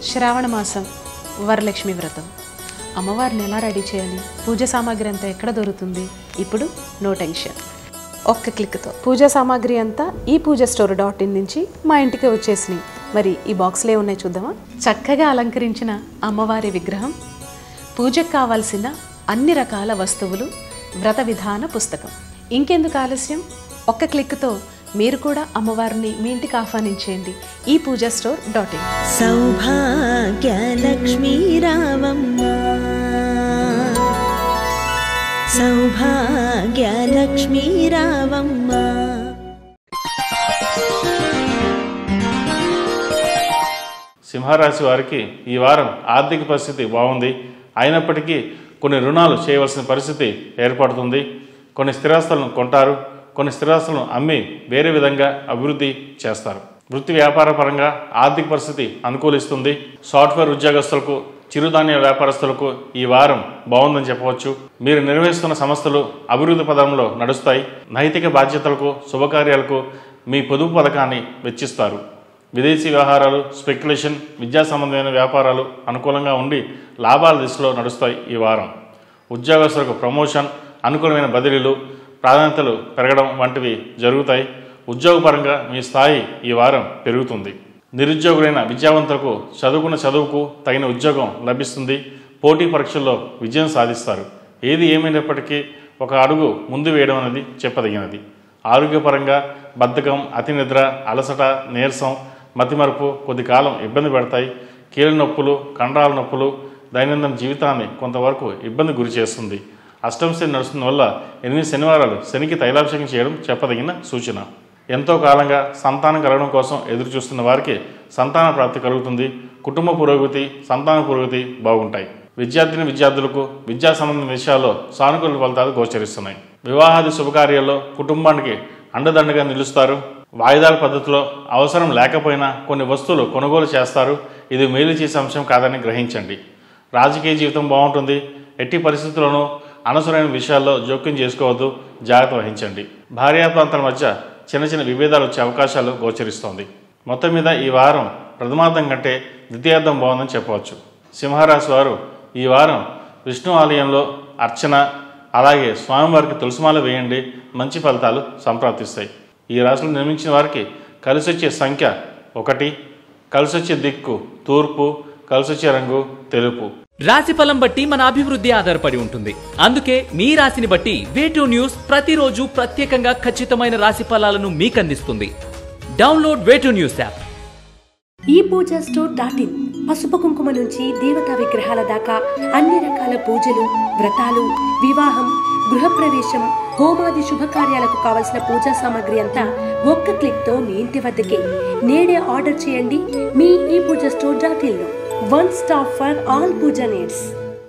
శ్రావణ మాసం వరలక్ష్మి వ్రతం. అమ్మవారిని ఎలా రెడీ చేయాలి, పూజ సామాగ్రి అంతా ఎక్కడ దొరుకుతుంది? ఇప్పుడు నో టెన్షన్, ఒక్క క్లిక్తో పూజా సామాగ్రి అంతా ఈ పూజాస్టోర్.in నుంచి మా ఇంటికి వచ్చేసినాయి. మరి ఈ బాక్స్లో ఉన్నాయి చూద్దామా? చక్కగా అలంకరించిన అమ్మవారి విగ్రహం, పూజకు కావాల్సిన అన్ని రకాల వస్తువులు, వ్రత విధాన పుస్తకం. ఇంకెందుకు ఆలస్యం, ఒక్క క్లిక్తో మీరు కూడా అమ్మవారిని మీ ఇంటికి ఆహ్వానించేయండి ఈ పూజాస్టోర్.in. సౌభాగ్యలక్ష్మీ రావమ్మ, సౌభాగ్యలక్ష్మీ రావమ్మ. సింహరాశి వారికి ఈ వారం ఆర్థిక పరిస్థితి బాగుంది. అయినప్పటికీ కొన్ని రుణాలు చేయవలసిన పరిస్థితి ఏర్పడుతుంది. కొన్ని స్థిరాస్తులను కొంటారు, కొన్ని స్థిరాస్తులను అమ్మి వేరే విధంగా అభివృద్ధి చేస్తారు. వృత్తి వ్యాపార పరంగా ఆర్థిక పరిస్థితి అనుకూలిస్తుంది. సాఫ్ట్వేర్ ఉద్యోగస్తులకు, చిరుధాన్య వ్యాపారస్తులకు ఈ వారం బాగుందని చెప్పవచ్చు. మీరు నిర్వహిస్తున్న సంస్థలు అభివృద్ధి పదంలో నడుస్తాయి. నైతిక బాధ్యతలకు, శుభకార్యాలకు మీ పొదుపు పథకాన్ని వెచ్చిస్తారు. విదేశీ వ్యవహారాలు, స్పెక్యులేషన్, విద్యా సంబంధమైన వ్యాపారాలు అనుకూలంగా ఉండి లాభాల దిశలో నడుస్తాయి. ఈ వారం ఉద్యోగస్తులకు ప్రమోషన్, అనుకూలమైన బదిలీలు, ప్రాధాన్యతలు పెరగడం వంటివి జరుగుతాయి. ఉద్యోగపరంగా మీ స్థాయి ఈ వారం పెరుగుతుంది. నిరుద్యోగులైన విద్యావంతులకు చదువుకున్న చదువుకు తగిన ఉద్యోగం లభిస్తుంది. పోటీ పరీక్షల్లో విజయం సాధిస్తారు. ఏది ఏమైనప్పటికీ ఒక అడుగు ముందు వేయడం అనేది చెప్పదగినది. ఆరోగ్యపరంగా బద్ధకం, అతి నిద్ర, అలసట, నీరసం, మతిమరుపు కొద్ది కాలం ఇబ్బంది పెడతాయి. కీళ్ళ నొప్పులు, కండరాల నొప్పులు దైనందిన జీవితాన్ని కొంతవరకు ఇబ్బంది గురి చేస్తుంది. అష్టమ శని నడుస్తున్న వల్ల 8 శనివారాలు శనికి తైలాభిషేకం చేయడం చెప్పదగిన సూచన. ఎంతో కాలంగా సంతానం కలగడం కోసం ఎదురు చూస్తున్న వారికి సంతాన ప్రాప్తి కలుగుతుంది. కుటుంబ పురోగతి, సంతాన పురోగతి బాగుంటాయి. విద్యార్థులకు విద్యా సంబంధ విషయాల్లో సానుకూల ఫలితాలు గోచరిస్తున్నాయి. వివాహాది శుభకార్యాల్లో కుటుంబానికి అండదండగా నిలుస్తారు. వాయిదాల పద్ధతిలో అవసరం లేకపోయినా కొన్ని వస్తువులు కొనుగోలు చేస్తారు. ఇది మేలు చేసే అంశం కాదని గ్రహించండి. రాజకీయ జీవితం బాగుంటుంది. ఎట్టి పరిస్థితుల్లోనూ అనవసరమైన విషయాల్లో జోక్యం చేసుకోవద్దు, జాగ్రత్త వహించండి. భార్యాభర్తల మధ్య చిన్న చిన్న విభేదాలు వచ్చే అవకాశాలు గోచరిస్తోంది. మొత్తం మీద ఈ వారం ప్రథమార్థం కంటే ద్వితీయార్థం బాగుందని చెప్పవచ్చు. సింహరాశి వారు ఈ వారం విష్ణు ఆలయంలో అర్చన, అలాగే స్వామివారికి తులసిమాల వేయండి. మంచి ఫలితాలు సంప్రాప్తిస్తాయి. ఈ రాశిలో నిర్మించిన వారికి కలిసొచ్చే సంఖ్య 1, కలిసొచ్చే దిక్కు తూర్పు, కలిసొచ్చే రంగు తెలుపు. రాశి ఫలం బట్టి మన అభివృద్ధి ఆధారపడి ఉంటుంది. అందుకే మీ రాశిని బట్టి వే2 న్యూస్ ప్రతిరోజు ప్రత్యేకంగా ఖచ్చితమైన రాశి ఫలాలను మీకు అందిస్తుంది. డౌన్లోడ్ వే2 న్యూస్ యాప్. ఈ పూజాస్టోర్.in పసుపు కుంకుమ నుంచి దేవతా విగ్రహాల దాకా అన్ని రకాల పూజలు, వ్రతాలు, వివాహం, గృహప్రవేశం, హోమాది శుభకార్యాలకు కావలసిన పూజా సామాగ్రి అంతా ఒక్క క్లిక్తో మీ ఇంటి వద్దకే. నేడే ఆర్డర్ చేయండి మీ ఈ పూజాస్టోర్.in లో. One stop for all puja needs.